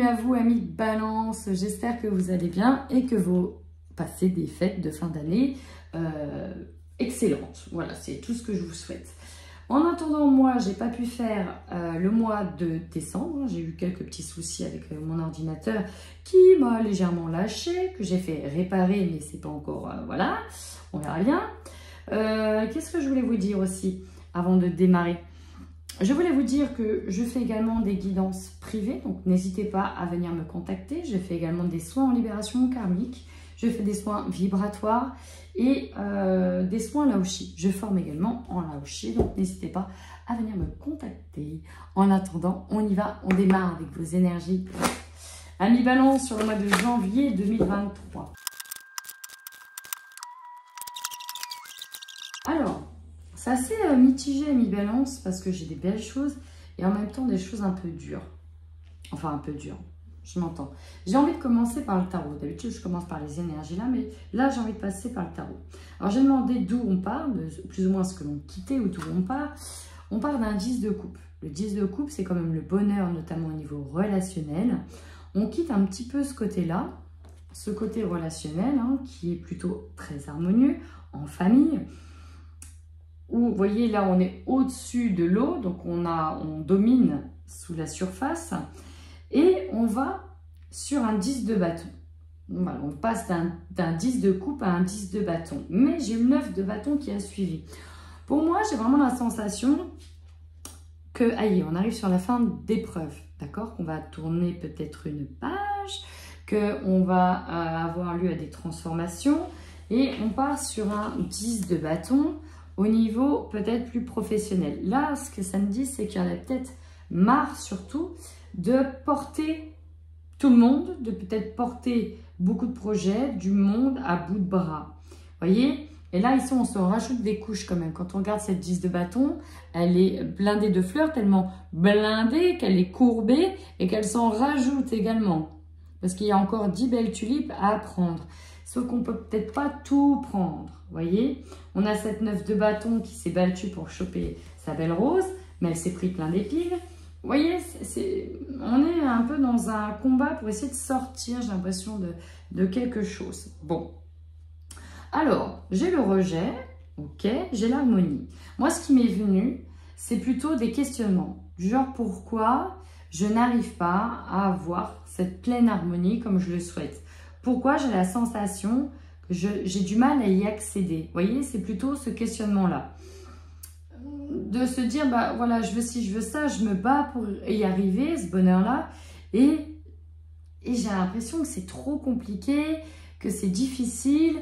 à vous, amis de Balance. J'espère que vous allez bien et que vous passez des fêtes de fin d'année excellentes. Voilà, c'est tout ce que je vous souhaite. En attendant, moi, j'ai pas pu faire le mois de décembre. J'ai eu quelques petits soucis avec mon ordinateur qui m'a légèrement lâché, que j'ai fait réparer, mais c'est pas encore... voilà, on verra bien. Qu'est-ce que je voulais vous dire aussi avant de démarrer? Je voulais vous dire que je fais également des guidances privées, donc n'hésitez pas à venir me contacter. Je fais également des soins en libération karmique, je fais des soins vibratoires et des soins Laoshi. Je forme également en Laoshi, donc n'hésitez pas à venir me contacter. En attendant, on y va, on démarre avec vos énergies. Amis Balance sur le mois de janvier 2023. Alors, c'est assez mitigé, Amis Balance, parce que j'ai des belles choses et en même temps des choses un peu dures. Enfin, un peu dures, je m'entends. J'ai envie de commencer par le tarot. D'habitude, je commence par les énergies là, mais là, j'ai envie de passer par le tarot. Alors, j'ai demandé d'où on part, plus ou moins ce que l'on quittait ou d'où on part. On part d'un 10 de coupe. Le 10 de coupe, c'est quand même le bonheur, notamment au niveau relationnel. On quitte un petit peu ce côté-là, ce côté relationnel, hein, qui est plutôt très harmonieux, en famille. Où, vous voyez, là, on est au-dessus de l'eau, donc on domine sous la surface, et on va sur un 10 de bâton. Voilà, on passe d'un 10 de coupe à un 10 de bâton. Mais j'ai le 9 de bâton qui a suivi. Pour moi, j'ai vraiment la sensation que, aïe, on arrive sur la fin d'épreuve, d'accord? Qu'on va tourner peut-être une page, qu'on va avoir lieu à des transformations, et on part sur un 10 de bâton, au niveau peut-être plus professionnel. Là, ce que ça me dit, c'est qu'il y en a peut-être marre surtout de porter tout le monde, de peut-être porter beaucoup de projets, du monde à bout de bras. Vous voyez? Et là, ici, on se rajoute des couches quand même. Quand on regarde cette 10 de bâton, elle est blindée de fleurs, tellement blindée qu'elle est courbée et qu'elle s'en rajoute également. Parce qu'il y a encore 10 belles tulipes à prendre. Sauf qu'on peut peut-être pas tout prendre, voyez. On a cette 9 de bâton qui s'est battue pour choper sa belle rose, mais elle s'est pris plein d'épines. Vous voyez, on est un peu dans un combat pour essayer de sortir, j'ai l'impression, de quelque chose. Bon, alors, j'ai le rejet, ok, j'ai l'harmonie. Moi, ce qui m'est venu, c'est plutôt des questionnements, du genre pourquoi je n'arrive pas à avoir cette pleine harmonie comme je le souhaite. Pourquoi j'ai la sensation que j'ai du mal à y accéder. Vous voyez, c'est plutôt ce questionnement-là. De se dire, bah voilà, je veux ci, je veux ça, je me bats pour y arriver, ce bonheur-là. Et j'ai l'impression que c'est trop compliqué, que c'est difficile,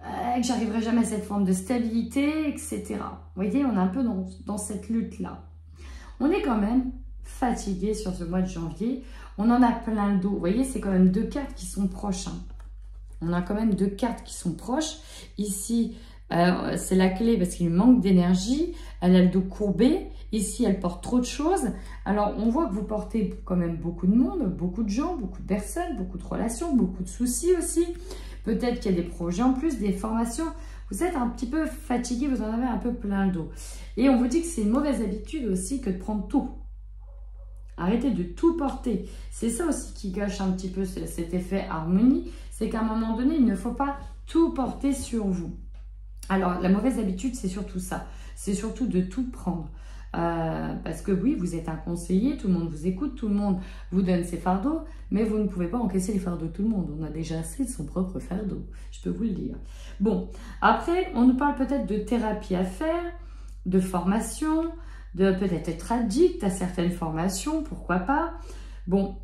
que j'arriverai jamais à cette forme de stabilité, etc. Vous voyez, on est un peu dans cette lutte-là. On est quand même fatigué sur ce mois de janvier. On en a plein d'eau. Vous voyez, c'est quand même deux cartes qui sont proches. Hein. On a quand même deux cartes qui sont proches. Ici, c'est la clé parce qu'il manque d'énergie. Elle a le dos courbé. Ici, elle porte trop de choses. Alors, on voit que vous portez quand même beaucoup de monde, beaucoup de gens, beaucoup de personnes, beaucoup de relations, beaucoup de soucis aussi. Peut-être qu'il y a des projets en plus, des formations. Vous êtes un petit peu fatigué, vous en avez un peu plein le dos. Et on vous dit que c'est une mauvaise habitude aussi que de prendre tout. Arrêtez de tout porter. C'est ça aussi qui gâche un petit peu cet effet harmonie. C'est qu'à un moment donné, il ne faut pas tout porter sur vous. Alors, la mauvaise habitude, c'est surtout ça. C'est surtout de tout prendre. Parce que oui, vous êtes un conseiller, tout le monde vous écoute, tout le monde vous donne ses fardeaux, mais vous ne pouvez pas encaisser les fardeaux de tout le monde. On a déjà assez de son propre fardeau, je peux vous le dire. Bon, après, on nous parle peut-être de thérapie à faire, de formation, de peut-être être addict à certaines formations, pourquoi pas. Bon,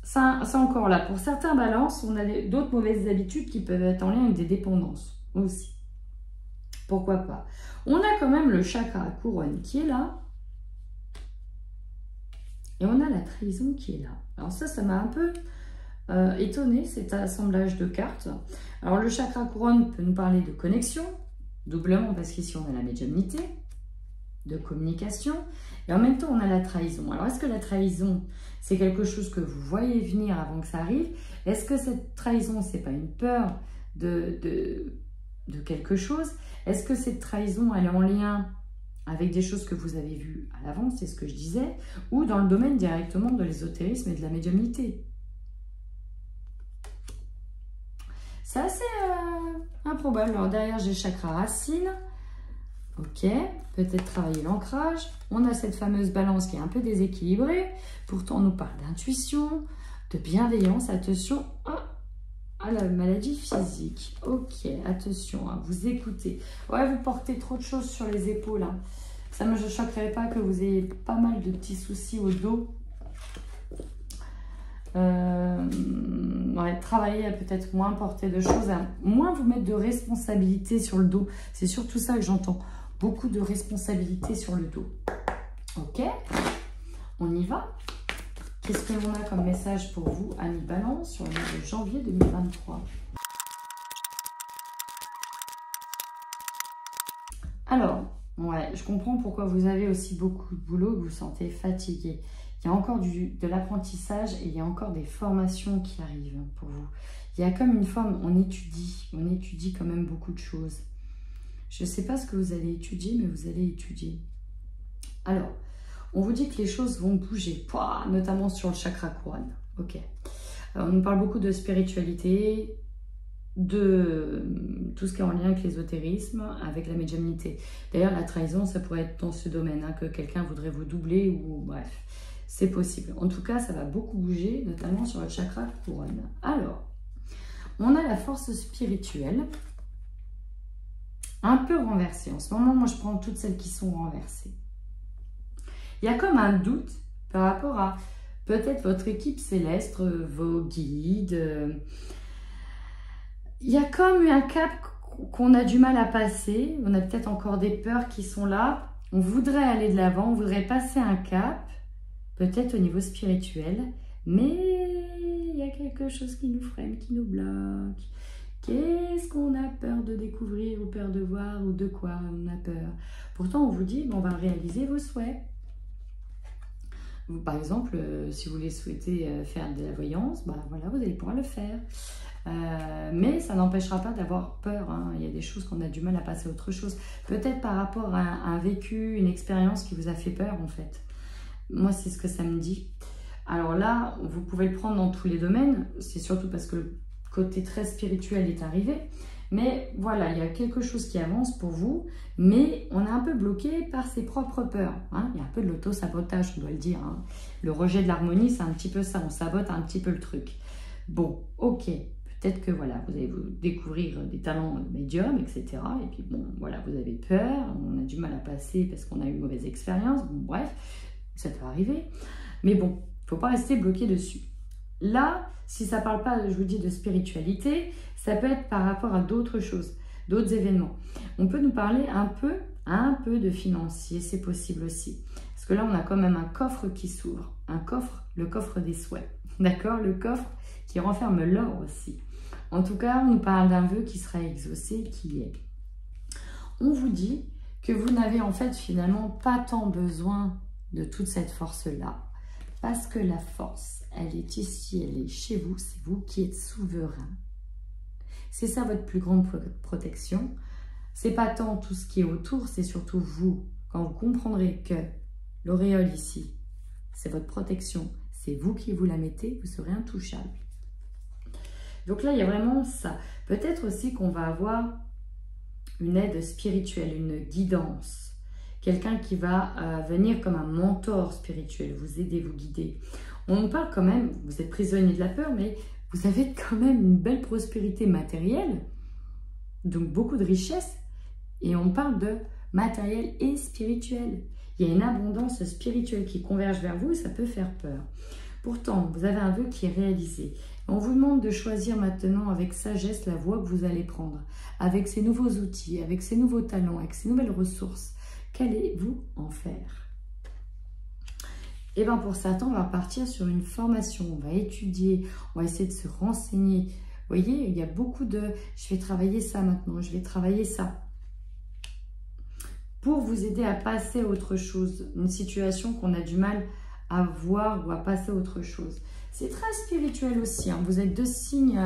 ça c'est encore là. Pour certains balances, on a d'autres mauvaises habitudes qui peuvent être en lien avec des dépendances aussi. Pourquoi pas. On a quand même le chakra couronne qui est là. Et on a la trahison qui est là. Alors ça m'a un peu étonné, cet assemblage de cartes. Alors le chakra couronne peut nous parler de connexion, doublement parce qu'ici on a la médiumnité, de communication, et en même temps on a la trahison. Alors est-ce que la trahison c'est quelque chose que vous voyez venir avant que ça arrive? Est-ce que cette trahison c'est pas une peur de quelque chose? Est-ce que cette trahison elle est en lien avec des choses que vous avez vues à l'avance, c'est ce que je disais, ou dans le domaine directement de l'ésotérisme et de la médiumnité. C'est assez improbable. Alors derrière, j'ai chakra racine. Ok, peut-être travailler l'ancrage. On a cette fameuse balance qui est un peu déséquilibrée. Pourtant, on nous parle d'intuition, de bienveillance. Attention à la maladie physique. Ok, attention, vous écoutez. Ouais, vous portez trop de choses sur les épaules. Hein. Ça ne me choquerait pas que vous ayez pas mal de petits soucis au dos. Ouais, travailler à peut-être moins porter de choses, à moins vous mettre de responsabilité sur le dos. C'est surtout ça que j'entends. Beaucoup de responsabilité sur le dos. Ok, on y va. Qu'est-ce que l'on a comme message pour vous, amis Balance, sur le mois de janvier 2023? Alors, ouais, je comprends pourquoi vous avez aussi beaucoup de boulot, que vous vous sentez fatigué. Il y a encore de l'apprentissage et il y a encore des formations qui arrivent pour vous. Il y a comme une forme, on étudie quand même beaucoup de choses. Je ne sais pas ce que vous allez étudier, mais vous allez étudier. Alors, on vous dit que les choses vont bouger, notamment sur le chakra couronne. Ok. Alors, on nous parle beaucoup de spiritualité, de tout ce qui est en lien avec l'ésotérisme, avec la médiumnité. D'ailleurs, la trahison, ça pourrait être dans ce domaine, hein, que quelqu'un voudrait vous doubler ou bref, c'est possible. En tout cas, ça va beaucoup bouger, notamment sur le chakra couronne. Alors, on a la force spirituelle, un peu renversée. En ce moment, moi, je prends toutes celles qui sont renversées. Il y a comme un doute par rapport à peut-être votre équipe céleste, vos guides. Il y a comme un cap qu'on a du mal à passer. On a peut-être encore des peurs qui sont là. On voudrait aller de l'avant, on voudrait passer un cap, peut-être au niveau spirituel, mais il y a quelque chose qui nous freine, qui nous bloque. Qu'est-ce qu'on a peur de découvrir ou peur de voir ou de quoi on a peur? Pourtant, on vous dit, on va réaliser vos souhaits. Vous, par exemple, si vous voulez souhaiter faire de la voyance, voilà, vous allez pouvoir le faire. Mais ça n'empêchera pas d'avoir peur. Hein. Il y a des choses qu'on a du mal à passer à autre chose. Peut-être par rapport à un vécu, une expérience qui vous a fait peur, en fait. Moi, c'est ce que ça me dit. Alors là, vous pouvez le prendre dans tous les domaines. C'est surtout parce que le côté très spirituel est arrivé. Mais voilà, il y a quelque chose qui avance pour vous, mais on est un peu bloqué par ses propres peurs. Hein. Il y a un peu de l'auto-sabotage, on doit le dire. Hein. Le rejet de l'harmonie, c'est un petit peu ça, on sabote un petit peu le truc. Bon, ok, peut-être que voilà, vous allez vous découvrir des talents médiums, etc. Et puis bon, voilà, vous avez peur, on a du mal à passer parce qu'on a eu une mauvaise expérience. Bon, bref, ça peut arriver. Mais bon, il ne faut pas rester bloqué dessus. Là, si ça ne parle pas, je vous dis, de spiritualité, ça peut être par rapport à d'autres choses, d'autres événements. On peut nous parler un peu de financier, c'est possible aussi. Parce que là, on a quand même un coffre qui s'ouvre. Un coffre, le coffre des souhaits. D'accord? Le coffre qui renferme l'or aussi. En tout cas, on nous parle d'un vœu qui sera exaucé, qui est. On vous dit que vous n'avez en fait finalement pas tant besoin de toute cette force-là. Parce que la force, elle est ici, elle est chez vous, c'est vous qui êtes souverain. C'est ça votre plus grande protection. C'est pas tant tout ce qui est autour, c'est surtout vous. Quand vous comprendrez que l'auréole ici, c'est votre protection, c'est vous qui vous la mettez, vous serez intouchable. Donc là, il y a vraiment ça. Peut-être aussi qu'on va avoir une aide spirituelle, une guidance. Quelqu'un qui va venir comme un mentor spirituel, vous aider, vous guider. On nous parle quand même, vous êtes prisonnier de la peur, mais vous avez quand même une belle prospérité matérielle, donc beaucoup de richesse, et on parle de matériel et spirituel. Il y a une abondance spirituelle qui converge vers vous et ça peut faire peur. Pourtant, vous avez un vœu qui est réalisé. On vous demande de choisir maintenant avec sagesse la voie que vous allez prendre, avec ces nouveaux outils, avec ces nouveaux talents, avec ces nouvelles ressources. Qu'allez-vous en faire? Et bien pour certains, on va partir sur une formation, on va étudier, on va essayer de se renseigner. Vous voyez, il y a beaucoup de « je vais travailler ça maintenant, je vais travailler ça ». Pour vous aider à passer à autre chose, une situation qu'on a du mal à voir ou à passer à autre chose. C'est très spirituel aussi, hein. Vous êtes deux signes,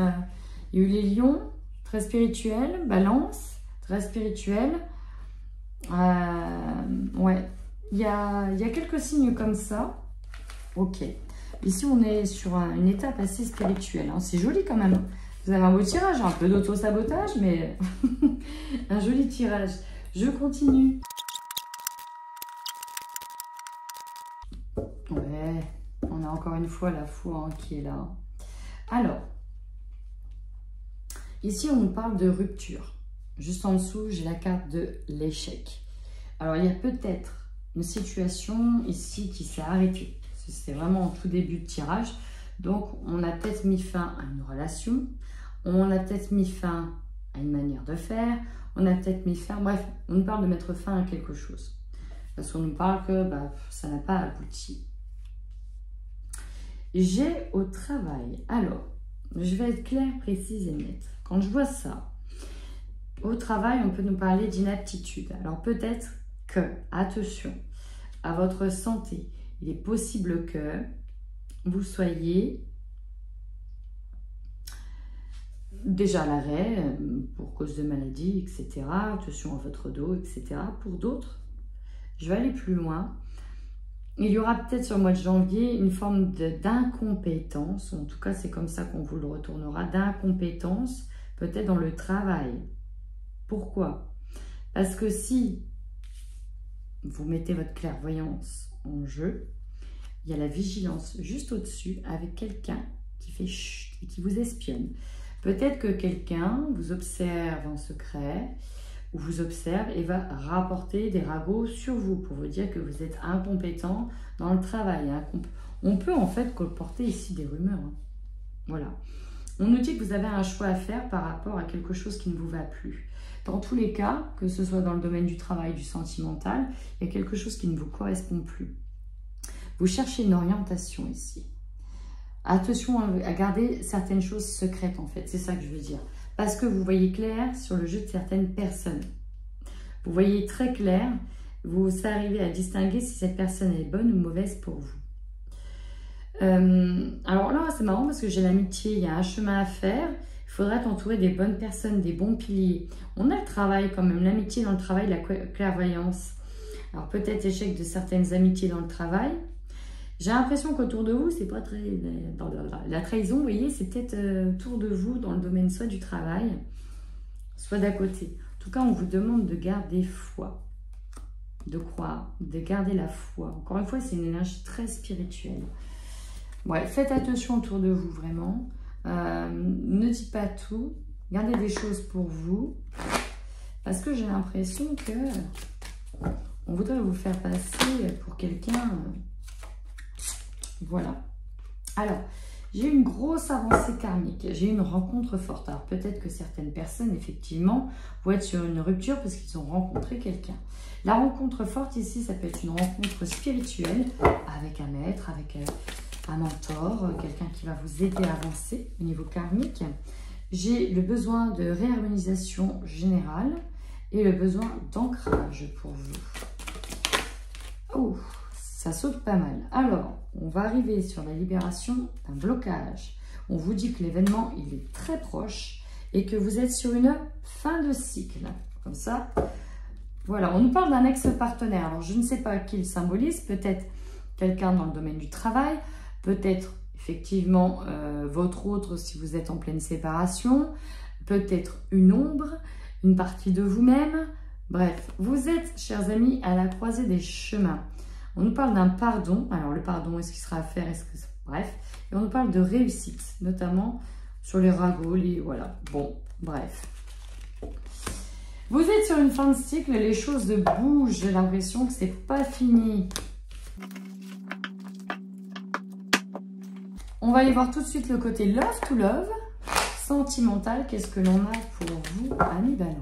il y a eu les lions, très spirituel, balance, très spirituel. Ouais, il y a quelques signes comme ça. Ok. Ici, on est sur une étape assez spirituelle. Hein. C'est joli quand même. Vous avez un beau tirage, un peu d'auto-sabotage, mais un joli tirage. Je continue. Ouais, on a encore une fois la foi hein, qui est là. Alors, ici, on nous parle de rupture. Juste en dessous, j'ai la carte de l'échec. Alors, il y a peut-être une situation ici qui s'est arrêtée. C'est vraiment en tout début de tirage. Donc, on a peut-être mis fin à une relation. On a peut-être mis fin à une manière de faire. On a peut-être mis fin... Bref, on nous parle de mettre fin à quelque chose. Parce qu'on nous parle que ça n'a pas abouti. J'ai au travail. Alors, je vais être claire, précise et nette. Quand je vois ça, au travail, on peut nous parler d'inaptitude. Alors, peut-être que, attention, à votre santé, il est possible que vous soyez déjà à l'arrêt pour cause de maladie, etc. Attention à votre dos, etc. Pour d'autres, je vais aller plus loin. Il y aura peut-être sur le mois de janvier une forme d'incompétence, en tout cas c'est comme ça qu'on vous le retournera, d'incompétence peut-être dans le travail. Pourquoi? Parce que si vous mettez votre clairvoyance en jeu, il y a la vigilance juste au-dessus avec quelqu'un qui fait chut et qui vous espionne. Peut-être que quelqu'un vous observe en secret ou vous observe et va rapporter des ragots sur vous pour vous dire que vous êtes incompétent dans le travail. On peut en fait colporter ici des rumeurs. Hein. Voilà. On nous dit que vous avez un choix à faire par rapport à quelque chose qui ne vous va plus. Dans tous les cas, que ce soit dans le domaine du travail, du sentimental, il y a quelque chose qui ne vous correspond plus. Vous cherchez une orientation ici. Attention à garder certaines choses secrètes en fait, c'est ça que je veux dire. Parce que vous voyez clair sur le jeu de certaines personnes. Vous voyez très clair, vous arrivez à distinguer si cette personne est bonne ou mauvaise pour vous. Alors là, c'est marrant parce que j'ai l'amitié, il y a un chemin à faire. Il faudra t'entourer des bonnes personnes, des bons piliers. On a le travail quand même, l'amitié dans le travail, la clairvoyance. Alors peut-être échec de certaines amitiés dans le travail. J'ai l'impression qu'autour de vous, c'est pas très... La trahison, vous voyez, c'est peut-être autour de vous dans le domaine soit du travail, soit d'à côté. En tout cas, on vous demande de garder foi, de croire, de garder la foi. Encore une fois, c'est une énergie très spirituelle. Ouais, faites attention autour de vous, vraiment. Ne dites pas tout. Gardez des choses pour vous. Parce que j'ai l'impression que on voudrait vous faire passer pour quelqu'un... Voilà. Alors, j'ai une grosse avancée karmique. J'ai une rencontre forte. Alors, peut-être que certaines personnes, effectivement, vont être sur une rupture parce qu'ils ont rencontré quelqu'un. La rencontre forte, ici, ça peut être une rencontre spirituelle avec un maître, avec un mentor, quelqu'un qui va vous aider à avancer au niveau karmique. J'ai le besoin de réharmonisation générale et le besoin d'ancrage pour vous. Oh, ça saute pas mal. Alors, on va arriver sur la libération d'un blocage. On vous dit que l'événement, il est très proche et que vous êtes sur une fin de cycle. Comme ça, voilà. On nous parle d'un ex-partenaire. Alors, je ne sais pas qui le symbolise. Peut-être quelqu'un dans le domaine du travail. Peut-être, effectivement, votre autre si vous êtes en pleine séparation. Peut-être une ombre, une partie de vous-même. Bref, vous êtes, chers amis, à la croisée des chemins. On nous parle d'un pardon. Alors, le pardon, est-ce qu'il sera à faire? Bref. Et on nous parle de réussite, notamment sur les ragots, voilà. Bon, bref. Vous êtes sur une fin de cycle, les choses bougent. J'ai l'impression que c'est pas fini. On va aller voir tout de suite le côté love to love, sentimental. Qu'est-ce que l'on a pour vous, amis Balance?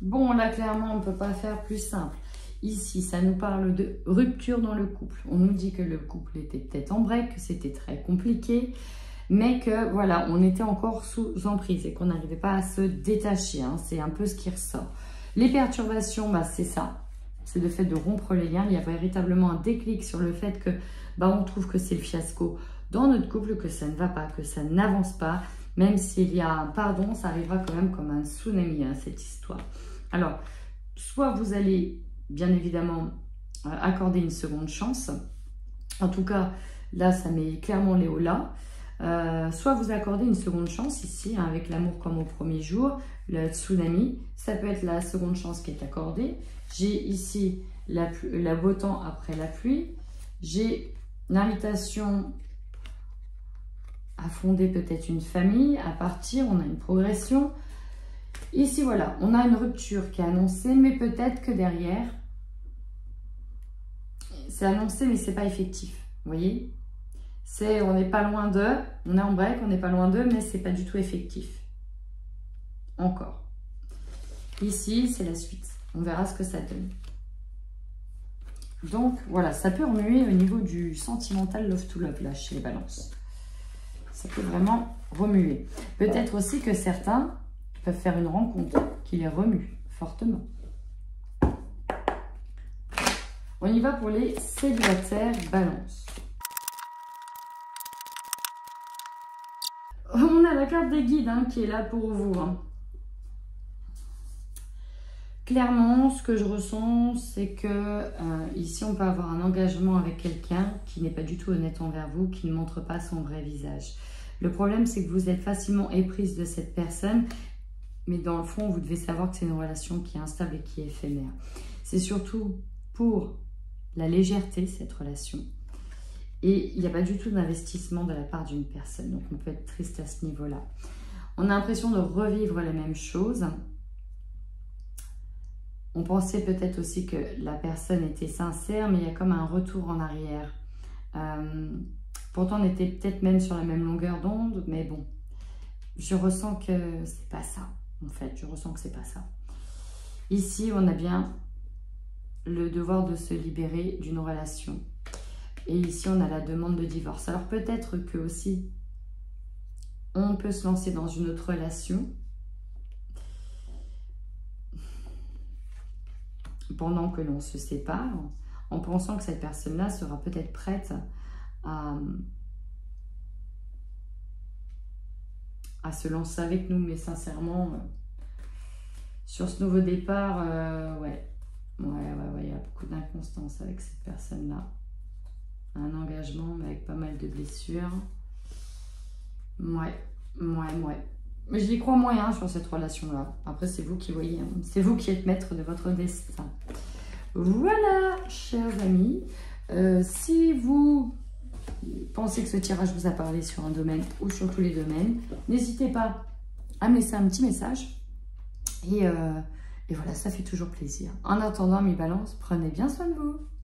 Bon, là, clairement, on ne peut pas faire plus simple. Ici, ça nous parle de rupture dans le couple. On nous dit que le couple était peut-être en break, que c'était très compliqué, mais que, voilà, on était encore sous emprise et qu'on n'arrivait pas à se détacher. Hein. C'est un peu ce qui ressort. Les perturbations, c'est ça. C'est le fait de rompre les liens. Il y a véritablement un déclic sur le fait que, on trouve que c'est le fiasco dans notre couple, que ça ne va pas, que ça n'avance pas. Même s'il y a un pardon, ça arrivera quand même comme un tsunami, hein, cette histoire. Alors, soit vous allez, bien évidemment, accorder une seconde chance. En tout cas, là, ça met clairement les hauts là. Soit vous accordez une seconde chance ici, hein, avec l'amour comme au premier jour, le tsunami. Ça peut être la seconde chance qui est accordée. J'ai ici la beau temps après la pluie. J'ai l'invitation à fonder peut-être une famille, à partir, on a une progression. Ici, voilà, on a une rupture qui est annoncée, mais peut-être que derrière, c'est annoncé, mais c'est pas effectif. Vous voyez? On n'est pas loin d'eux, on est en break, on n'est pas loin d'eux, mais c'est pas du tout effectif. Encore. Ici, c'est la suite. On verra ce que ça donne. Donc, voilà, ça peut remuer au niveau du sentimental love to love, là, chez les balances. Ça peut vraiment remuer. Peut-être aussi que certains peuvent faire une rencontre qui les remue fortement. On y va pour les célibataires balance. On a la carte des guides, hein, qui est là pour vous. Hein. Clairement, ce que je ressens, c'est que ici, on peut avoir un engagement avec quelqu'un qui n'est pas du tout honnête envers vous, qui ne montre pas son vrai visage. Le problème, c'est que vous êtes facilement éprise de cette personne, mais dans le fond, vous devez savoir que c'est une relation qui est instable et qui est éphémère. C'est surtout pour la légèreté, cette relation. Et il n'y a pas du tout d'investissement de la part d'une personne. Donc, on peut être triste à ce niveau-là. On a l'impression de revivre la même chose. On pensait peut-être aussi que la personne était sincère, mais il y a comme un retour en arrière. Pourtant, on était peut-être même sur la même longueur d'onde, mais bon, je ressens que c'est pas ça. En fait, je ressens que c'est pas ça. Ici, on a bien le devoir de se libérer d'une relation. Et ici, on a la demande de divorce. Alors peut-être que aussi, on peut se lancer dans une autre relation pendant que l'on se sépare, en pensant que cette personne-là sera peut-être prête à se lancer avec nous. Mais sincèrement, sur ce nouveau départ, ouais, il y a beaucoup d'inconstance avec cette personne-là. Un engagement, mais avec pas mal de blessures. Ouais. Mais j'y crois moyen sur cette relation-là. Après, c'est vous qui voyez. Hein. C'est vous qui êtes maître de votre destin. Voilà, chers amis. Si vous pensez que ce tirage vous a parlé sur un domaine ou sur tous les domaines, n'hésitez pas à me laisser un petit message. Et voilà, ça fait toujours plaisir. En attendant, mes balances, prenez bien soin de vous.